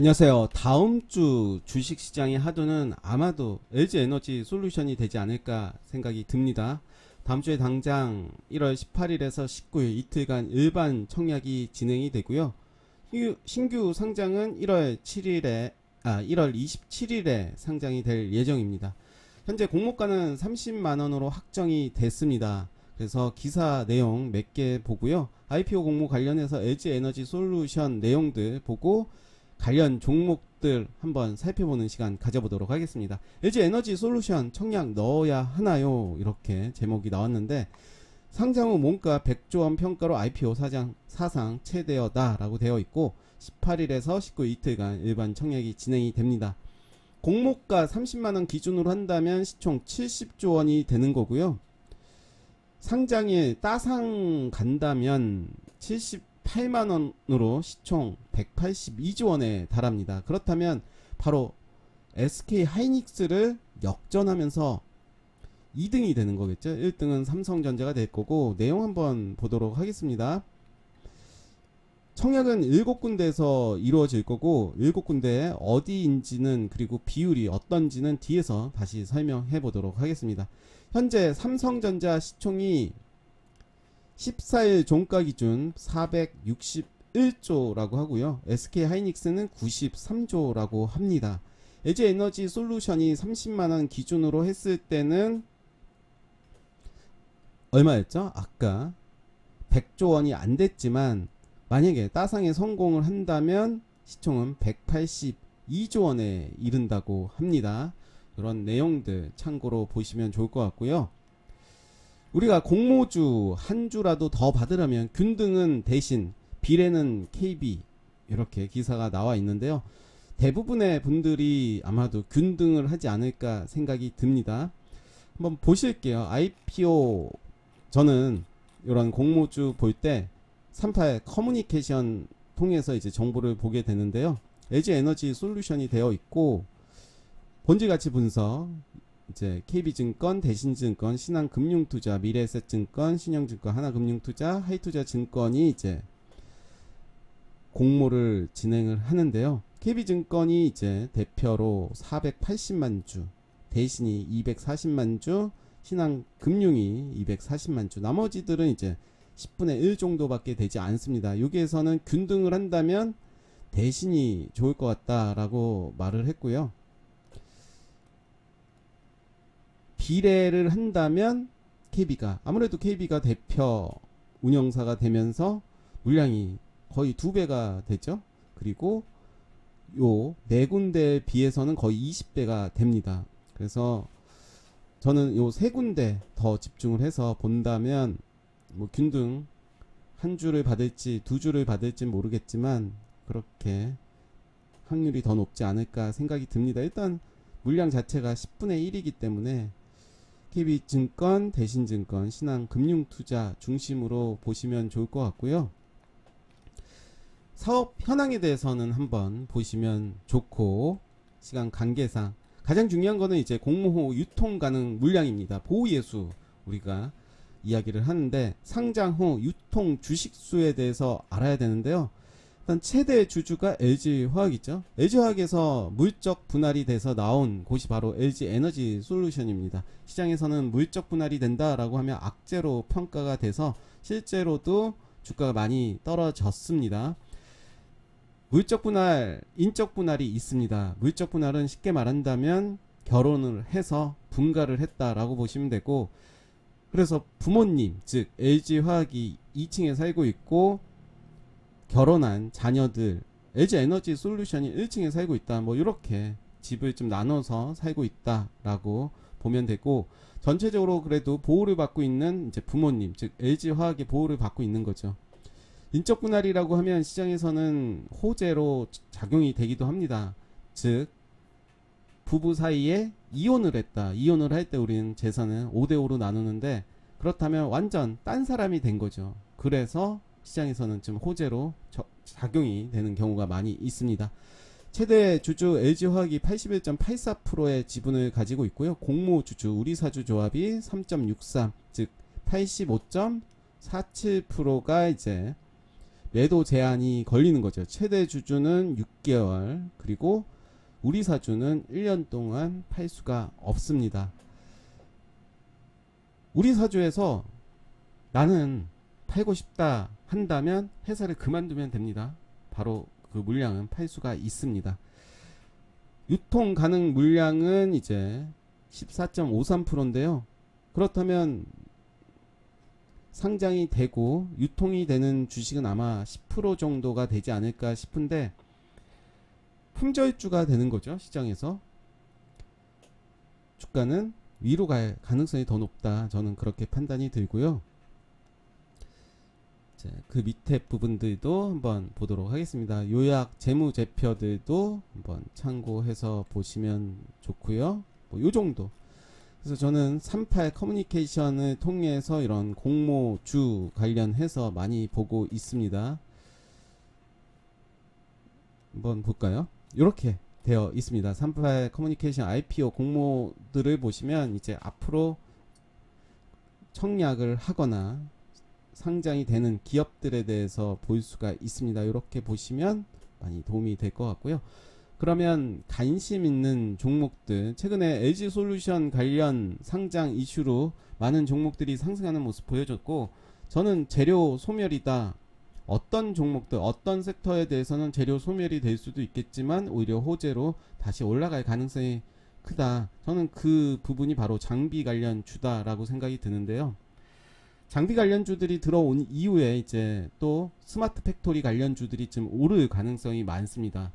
안녕하세요. 다음 주 주식시장의 하도는 아마도 LG에너지 솔루션이 되지 않을까 생각이 듭니다. 다음 주에 당장 1월 18일에서 19일 이틀간 일반 청약이 진행이 되고요. 신규 상장은 1월 27일에 상장이 될 예정입니다. 현재 공모가는 30만원으로 확정이 됐습니다. 그래서 기사 내용 몇 개 보고요. IPO 공모 관련해서 LG에너지 솔루션 내용들 보고 관련 종목들 한번 살펴보는 시간 가져보도록 하겠습니다. LG에너지 솔루션 청약 넣어야 하나요? 이렇게 제목이 나왔는데, 상장 후 몸가 100조원 평가로 IPO 사상 최대여다 라고 되어 있고, 18일에서 19일 이틀간 일반 청약이 진행이 됩니다. 공모가 30만원 기준으로 한다면 시총 70조원이 되는 거고요. 상장일 따상 간다면 78만원으로 시총 182조원에 달합니다. 그렇다면 바로 SK 하이닉스를 역전하면서 2등이 되는 거겠죠. 1등은 삼성전자가 될 거고, 내용 한번 보도록 하겠습니다. 청약은 7군데에서 이루어질 거고, 7군데 어디인지는, 그리고 비율이 어떤지는 뒤에서 다시 설명해 보도록 하겠습니다. 현재 삼성전자 시총이 14일 종가 기준 461조라고 하고요. SK 하이닉스는 93조라고 합니다. LG에너지 솔루션이 30만원 기준으로 했을 때는 얼마였죠? 아까 100조원이 안 됐지만, 만약에 따상에 성공을 한다면 시총은 182조원에 이른다고 합니다. 그런 내용들 참고로 보시면 좋을 것 같고요. 우리가 공모주 한 주라도 더 받으려면 균등은 대신, 비례는 KB, 이렇게 기사가 나와 있는데요. 대부분의 분들이 아마도 균등을 하지 않을까 생각이 듭니다. 한번 보실게요. IPO, 저는 이런 공모주 볼 때 38 커뮤니케이션 통해서 이제 정보를 보게 되는데요. LG에너지 솔루션이 되어 있고, 본질가치 분석, 이제 KB증권, 대신증권, 신한금융투자, 미래에셋증권, 신영증권, 하나금융투자, 하이투자증권이 이제 공모를 진행을 하는데요. KB증권이 이제 대표로 480만 주, 대신이 240만 주, 신한금융이 240만 주, 나머지들은 이제 10분의 1 정도밖에 되지 않습니다. 여기에서는 균등을 한다면 대신이 좋을 것 같다라고 말을 했고요. 비례를 한다면 KB가, 아무래도 KB가 대표 운영사가 되면서 물량이 거의 2배가 되죠. 그리고 요 4군데에 비해서는 거의 20배가 됩니다. 그래서 저는 요 3군데 더 집중을 해서 본다면, 뭐 균등 한 주를 받을지 2주를 받을지 모르겠지만 그렇게 확률이 더 높지 않을까 생각이 듭니다. 일단 물량 자체가 10분의 1이기 때문에 KB증권, 대신증권, 신한금융투자 중심으로 보시면 좋을 것 같고요. 사업 현황에 대해서는 한번 보시면 좋고, 시간 관계상 가장 중요한 거는 이제 공모 후 유통 가능 물량입니다. 보유예수 우리가 이야기를 하는데, 상장 후 유통 주식수에 대해서 알아야 되는데요. 일단 최대 주주가 LG화학이죠. LG화학에서 물적 분할이 돼서 나온 곳이 바로 LG에너지 솔루션입니다. 시장에서는 물적 분할이 된다라고 하면 악재로 평가가 돼서 실제로도 주가가 많이 떨어졌습니다. 물적 분할, 인적 분할이 있습니다. 물적 분할은 쉽게 말한다면 결혼을 해서 분가를 했다라고 보시면 되고, 그래서 부모님, 즉 LG화학이 2층에 살고 있고 결혼한 자녀들, LG에너지 솔루션이 1층에 살고 있다, 뭐 이렇게 집을 좀 나눠서 살고 있다라고 보면 되고, 전체적으로 그래도 보호를 받고 있는 이제 부모님, 즉 LG화학의 보호를 받고 있는 거죠. 인적 분할이라고 하면 시장에서는 호재로 작용이 되기도 합니다. 즉 부부 사이에 이혼을 했다. 이혼을 할 때 우리는 재산을 5대5로 나누는데, 그렇다면 완전 딴 사람이 된 거죠. 그래서 시장에서는 좀 호재로 작용이 되는 경우가 많이 있습니다. 최대 주주 LG화학이 81.84%의 지분을 가지고 있고요. 공모 주주 우리사주조합이 3.63, 즉 85.47%가 이제 매도 제한이 걸리는 거죠. 최대 주주는 6개월, 그리고 우리 사주는 1년 동안 팔 수가 없습니다. 우리 사주에서 나는 팔고 싶다 한다면 회사를 그만두면 됩니다. 바로 그 물량은 팔 수가 있습니다. 유통 가능 물량은 이제 14.53%인데요. 그렇다면 상장이 되고 유통이 되는 주식은 아마 10% 정도가 되지 않을까 싶은데, 품절주가 되는 거죠. 시장에서 주가는 위로 갈 가능성이 더 높다, 저는 그렇게 판단이 들고요. 그 밑에 부분들도 한번 보도록 하겠습니다. 요약 재무제표들도 한번 참고해서 보시면 좋고요. 뭐 요 정도. 그래서 저는 38 커뮤니케이션을 통해서 이런 공모주 관련해서 많이 보고 있습니다. 한번 볼까요? 이렇게 되어 있습니다. 38 커뮤니케이션 IPO 공모들을 보시면 이제 앞으로 청약을 하거나 상장이 되는 기업들에 대해서 볼 수가 있습니다. 이렇게 보시면 많이 도움이 될 것 같고요. 그러면 관심 있는 종목들, 최근에 LG솔루션 관련 상장 이슈로 많은 종목들이 상승하는 모습 보여줬고, 저는 재료 소멸이다, 어떤 종목들, 어떤 섹터에 대해서는 재료 소멸이 될 수도 있겠지만 오히려 호재로 다시 올라갈 가능성이 크다, 저는 그 부분이 바로 장비 관련 주다라고 생각이 드는데요. 장비 관련주들이 들어온 이후에 이제 또 스마트 팩토리 관련주들이 좀 오를 가능성이 많습니다.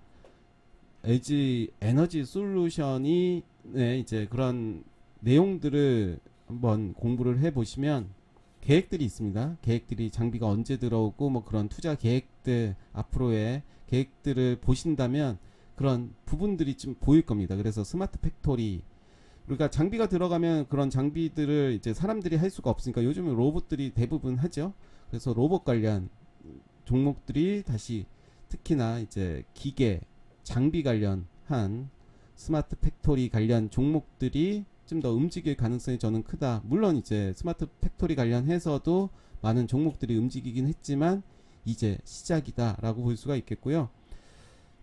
LG 에너지 솔루션이 이제 그런 내용들을 한번 공부를 해 보시면 계획들이 있습니다. 계획들이 장비가 언제 들어오고 뭐 그런 투자 계획들, 앞으로의 계획들을 보신다면 그런 부분들이 좀 보일 겁니다. 그래서 스마트 팩토리, 그러니까 장비가 들어가면 그런 장비들을 이제 사람들이 할 수가 없으니까 요즘은 로봇들이 대부분 하죠. 그래서 로봇 관련 종목들이 다시 특히나 이제 기계, 장비 관련한 스마트 팩토리 관련 종목들이 좀 더 움직일 가능성이 저는 크다. 물론 이제 스마트 팩토리 관련해서도 많은 종목들이 움직이긴 했지만 이제 시작이다 라고 볼 수가 있겠고요.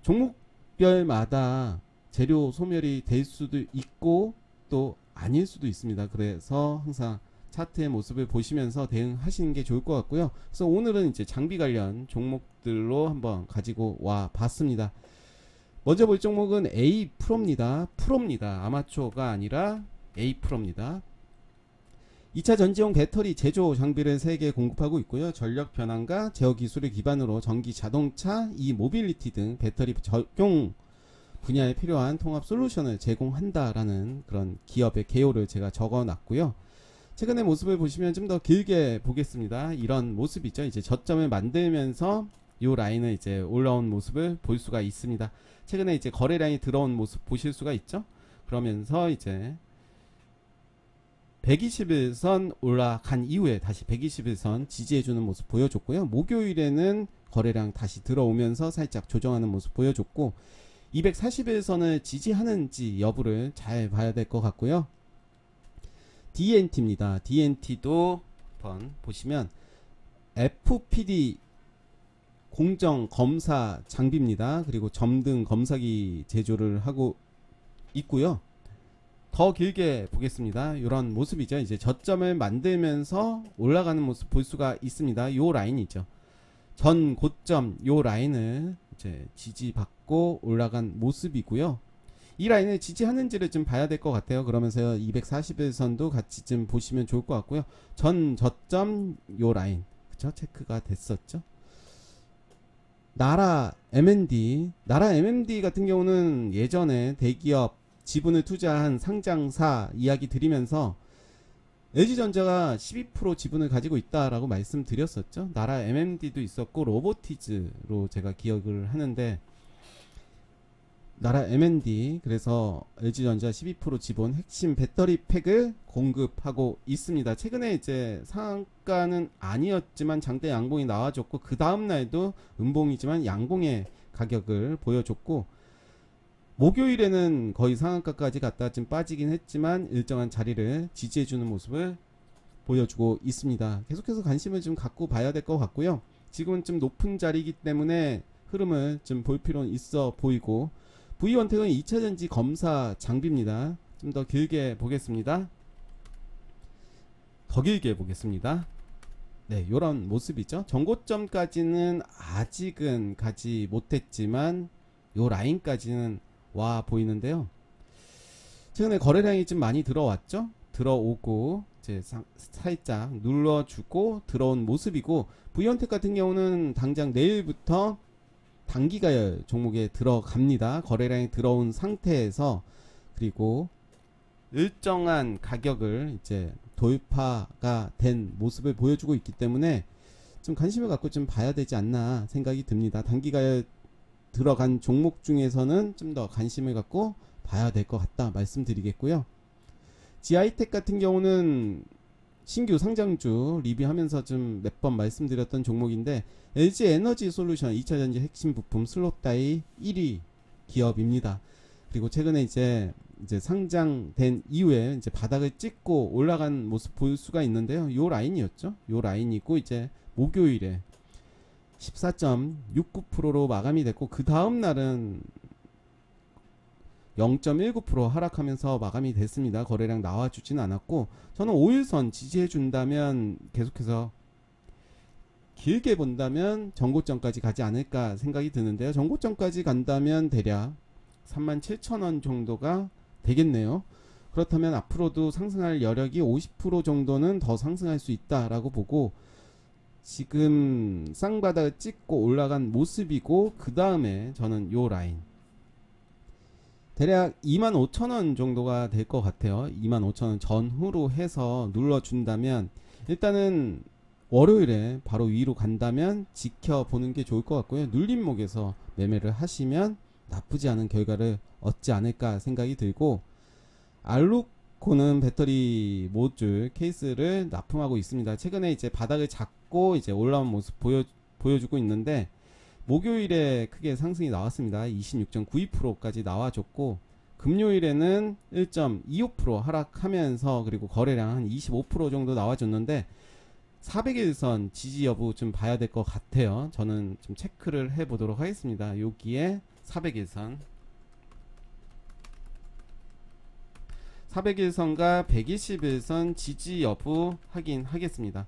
종목별마다 재료 소멸이 될 수도 있고 또 아닐 수도 있습니다. 그래서 항상 차트의 모습을 보시면서 대응하시는 게 좋을 것 같고요. 그래서 오늘은 이제 장비 관련 종목들로 한번 가지고 와 봤습니다. 먼저 볼 종목은 A-프로입니다. 프로입니다. 아마추어가 아니라 A-프로입니다. 2차 전지용 배터리 제조 장비를 3개 공급하고 있고요. 전력 변환과 제어 기술을 기반으로 전기 자동차, 모빌리티 등 배터리 적용 분야에 필요한 통합 솔루션을 제공한다라는 그런 기업의 개요를 제가 적어 놨고요. 최근의 모습을 보시면 좀 더 길게 보겠습니다. 이런 모습이죠. 이제 저점을 만들면서 이 라인을 이제 올라온 모습을 볼 수가 있습니다. 최근에 이제 거래 라인이 들어온 모습 보실 수가 있죠. 그러면서 이제 121선 올라간 이후에 다시 121선 지지해주는 모습 보여줬고요. 목요일에는 거래량 다시 들어오면서 살짝 조정하는 모습 보여줬고, 241선을 지지하는지 여부를 잘 봐야 될 것 같고요. DNT입니다. DNT도 한번 보시면 FPD 공정 검사 장비입니다. 그리고 점등 검사기 제조를 하고 있고요. 더 길게 보겠습니다. 이런 모습이죠. 이제 저점을 만들면서 올라가는 모습 볼 수가 있습니다. 요 라인이죠. 전 고점 요 라인을 이제 지지받고 올라간 모습이고요. 이 라인을 지지하는지를 좀 봐야 될 것 같아요. 그러면서 241선도 같이 좀 보시면 좋을 것 같고요. 전 저점 요 라인, 그쵸? 체크가 됐었죠. 나라 M&D 같은 경우는 예전에 대기업 지분을 투자한 상장사 이야기 드리면서 LG전자가 12% 지분을 가지고 있다라고 말씀드렸었죠. 나라 M&D도 있었고 로보티즈로 제가 기억을 하는데, 나라 M&D, 그래서 LG전자 12% 지분 핵심 배터리 팩을 공급하고 있습니다. 최근에 이제 상한가는 아니었지만 장대 양봉이 나와줬고, 그 다음날도 음봉이지만 양봉의 가격을 보여줬고, 목요일에는 거의 상한가까지 갔다 좀 빠지긴 했지만 일정한 자리를 지지해주는 모습을 보여주고 있습니다. 계속해서 관심을 좀 갖고 봐야 될 것 같고요. 지금은 좀 높은 자리이기 때문에 흐름을 좀 볼 필요는 있어 보이고, V원택은 2차전지 검사 장비입니다. 좀 더 길게 보겠습니다. 더 길게 보겠습니다. 네, 요런 모습이죠. 전고점까지는 아직은 가지 못했지만 요 라인까지는 와 보이는데요. 최근에 거래량이 좀 많이 들어왔죠. 들어오고 이제 살짝 눌러주고 들어온 모습이고, V원택 같은 경우는 당장 내일부터 단기가열 종목에 들어갑니다. 거래량이 들어온 상태에서, 그리고 일정한 가격을 이제 돌파가 된 모습을 보여주고 있기 때문에 좀 관심을 갖고 좀 봐야 되지 않나 생각이 듭니다. 단기가열 들어간 종목 중에서는 좀 더 관심을 갖고 봐야 될 것 같다 말씀드리겠고요. 지하이텍 같은 경우는 신규 상장주 리뷰하면서 좀 몇 번 말씀드렸던 종목인데, LG 에너지 솔루션 2차전지 핵심 부품 슬롯 다이 1위 기업입니다. 그리고 최근에 이제 상장된 이후에 이제 바닥을 찍고 올라간 모습 볼 수가 있는데요. 요 라인이었죠. 요 라인이고, 이제 목요일에 14.69%로 마감이 됐고, 그 다음 날은 0.19% 하락하면서 마감이 됐습니다. 거래량 나와주진 않았고, 저는 5일선 지지해 준다면, 계속해서 길게 본다면 전고점까지 가지 않을까 생각이 드는데요. 전고점까지 간다면 대략 37,000원 정도가 되겠네요. 그렇다면 앞으로도 상승할 여력이 50% 정도는 더 상승할 수 있다라고 보고, 지금 쌍바닥을 찍고 올라간 모습이고, 그 다음에 저는 요 라인 대략 25,000원 정도가 될 것 같아요. 25,000원 전후로 해서 눌러준다면, 일단은 월요일에 바로 위로 간다면 지켜보는 게 좋을 것 같고요. 눌림목에서 매매를 하시면 나쁘지 않은 결과를 얻지 않을까 생각이 들고, 알루코는 배터리 모듈 케이스를 납품하고 있습니다. 최근에 이제 바닥을 잡고 이제 올라온 모습 보여주고 있는데, 목요일에 크게 상승이 나왔습니다. 26.92%까지 나와줬고, 금요일에는 1.25% 하락하면서, 그리고 거래량 한 25% 정도 나와줬는데, 400일선 지지 여부 좀 봐야 될 것 같아요. 저는 좀 체크를 해 보도록 하겠습니다. 여기에 400일선 400일선과 120일선 지지 여부 확인하겠습니다.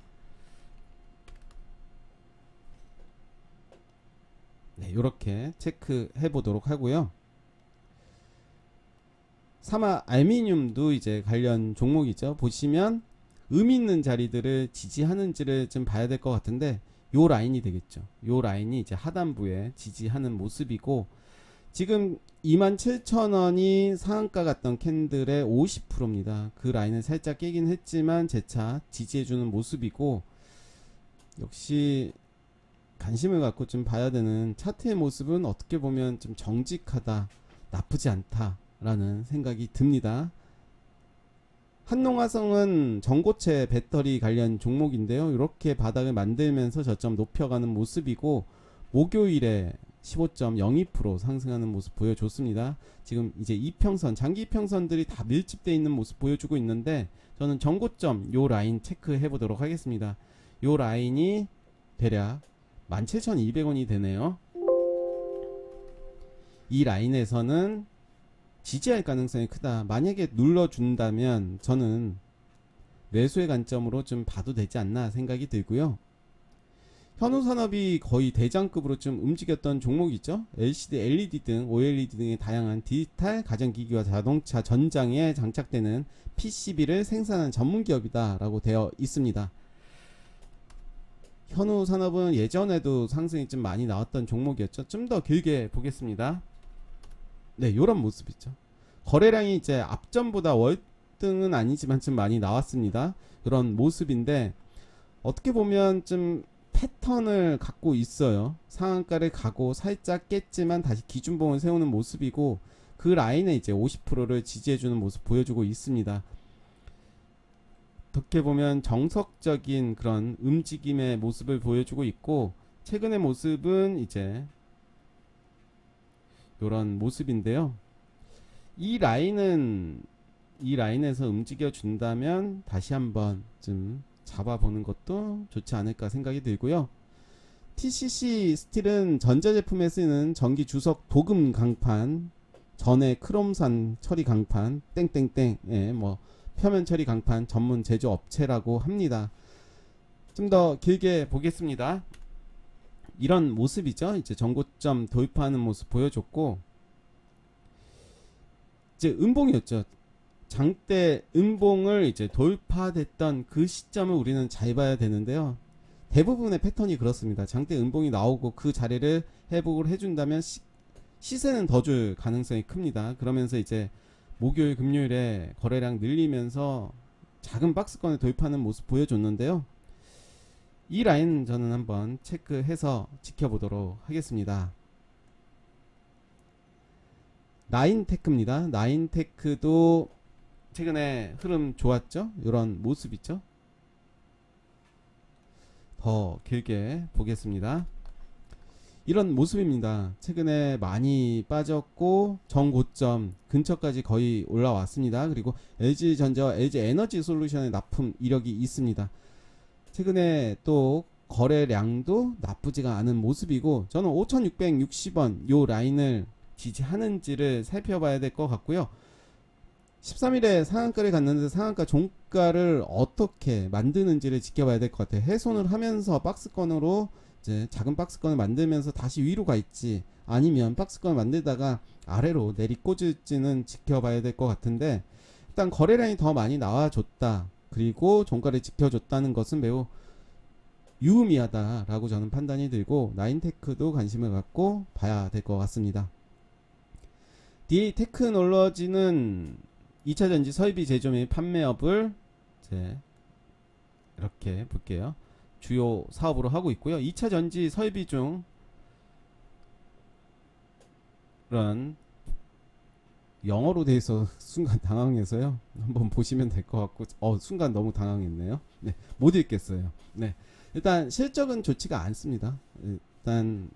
네, 요렇게 체크해 보도록 하고요. 사마 알미늄도 이제 관련 종목이죠. 보시면 의미 있는 자리들을 지지하는지를 좀 봐야 될 것 같은데, 요 라인이 되겠죠. 요 라인이 이제 하단부에 지지하는 모습이고, 지금 27,000원이 상한가 갔던 캔들의 50%입니다. 그 라인을 살짝 깨긴 했지만 재차 지지해주는 모습이고, 역시 관심을 갖고 좀 봐야 되는 차트의 모습은 어떻게 보면 좀 정직하다, 나쁘지 않다라는 생각이 듭니다. 한농화성은 전고체 배터리 관련 종목인데요. 이렇게 바닥을 만들면서 저점 높여가는 모습이고, 목요일에 15.02% 상승하는 모습 보여줬습니다. 지금 이제 이평선, 장기 이평선들이 다 밀집되어 있는 모습 보여주고 있는데, 저는 전고점 요 라인 체크해 보도록 하겠습니다. 요 라인이 대략 17,200원이 되네요. 이 라인에서는 지지할 가능성이 크다. 만약에 눌러준다면 저는 매수의 관점으로 좀 봐도 되지 않나 생각이 들고요. 현우산업이 거의 대장급으로 좀 움직였던 종목이죠. LCD, LED 등 OLED 등의 다양한 디지털 가전기기와 자동차 전장에 장착되는 PCB를 생산하는 전문기업이다 라고 되어 있습니다. 현우산업은 예전에도 상승이 좀 많이 나왔던 종목이었죠. 좀 더 길게 보겠습니다. 네, 요런 모습이죠. 거래량이 이제 앞전보다 월등은 아니지만 좀 많이 나왔습니다. 그런 모습인데, 어떻게 보면 좀 패턴을 갖고 있어요. 상한가를 가고 살짝 깼지만 다시 기준봉을 세우는 모습이고, 그 라인에 이제 50%를 지지해주는 모습 보여주고 있습니다. 어떻게 보면 정석적인 그런 움직임의 모습을 보여주고 있고, 최근의 모습은 이제 요런 모습인데요. 이 라인에서 움직여 준다면 다시 한번 좀 잡아보는 것도 좋지 않을까 생각이 들고요. TCC 스틸은 전자제품에 쓰이는 전기 주석 도금 강판, 전해 크롬산 처리 강판, 땡땡땡, 예, 뭐 표면 처리 강판 전문 제조 업체라고 합니다. 좀 더 길게 보겠습니다. 이런 모습이죠. 이제 전고점 도입하는 모습 보여줬고, 이제 음봉이었죠. 장대 음봉을 이제 돌파됐던 그 시점을 우리는 잘 봐야 되는데요. 대부분의 패턴이 그렇습니다. 장대 음봉이 나오고 그 자리를 회복을 해준다면 시세는 더 줄 가능성이 큽니다. 그러면서 이제 목요일 금요일에 거래량 늘리면서 작은 박스권에 도입하는 모습 보여줬는데요. 이 라인 저는 한번 체크해서 지켜보도록 하겠습니다. 나인테크입니다. 나인테크도 최근에 흐름 좋았죠? 이런 모습 있죠? 더 길게 보겠습니다. 이런 모습입니다. 최근에 많이 빠졌고 정고점 근처까지 거의 올라왔습니다. 그리고 LG전자와 LG에너지솔루션의 납품 이력이 있습니다. 최근에 또 거래량도 나쁘지가 않은 모습이고, 저는 5,660원 요 라인을 지지하는지를 살펴봐야 될 것 같고요. 13일에 상한가를 갔는데 상한가 종가를 어떻게 만드는지를 지켜봐야 될 것 같아요. 훼손을 하면서 박스권으로 이제 작은 박스권을 만들면서 다시 위로 가 있지, 아니면 박스권을 만들다가 아래로 내리꽂을지는 지켜봐야 될 것 같은데, 일단 거래량이 더 많이 나와줬다, 그리고 종가를 지켜줬다는 것은 매우 유의미하다라고 저는 판단이 들고, 나인테크도 관심을 갖고 봐야 될 것 같습니다. DA테크놀로지는 2차전지 설비 제조 및 판매업을 이제 이렇게 볼게요. 주요 사업으로 하고 있고요. 2차전지 설비 중 이런 영어로 돼 있어 순간 당황해서요. 한번 보시면 될 것 같고, 순간 너무 당황했네요. 네, 못 읽겠어요. 네, 일단 실적은 좋지가 않습니다. 일단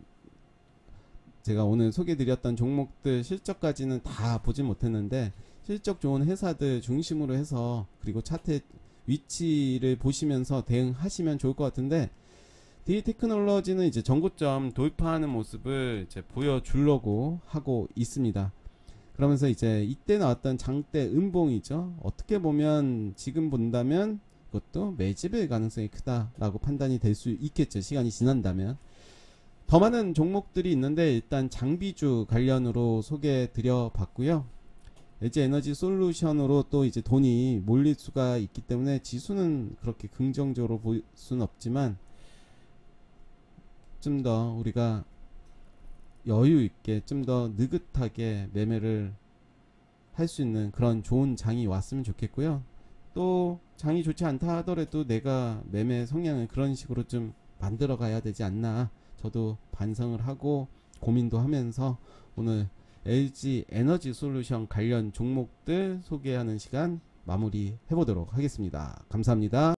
제가 오늘 소개드렸던 종목들 실적까지는 다 보지 못했는데, 실적 좋은 회사들 중심으로 해서, 그리고 차트 위치를 보시면서 대응하시면 좋을 것 같은데, DA테크놀로지는 이제 전고점 돌파하는 모습을 이제 보여주려고 하고 있습니다. 그러면서 이제 이때 나왔던 장대 음봉이죠. 어떻게 보면 지금 본다면 이것도 매집일 가능성이 크다라고 판단이 될 수 있겠죠. 시간이 지난다면. 더 많은 종목들이 있는데 일단 장비주 관련으로 소개해 드려 봤고요. LG에너지솔루션으로 또 이제 돈이 몰릴 수가 있기 때문에 지수는 그렇게 긍정적으로 볼 수는 없지만, 좀 더 우리가 여유 있게 좀 더 느긋하게 매매를 할 수 있는 그런 좋은 장이 왔으면 좋겠고요. 또 장이 좋지 않다 하더라도 내가 매매 성향을 그런 식으로 좀 만들어 가야 되지 않나, 저도 반성을 하고 고민도 하면서 오늘 LG에너지솔루션 관련 종목들 소개하는 시간 마무리 해보도록 하겠습니다. 감사합니다.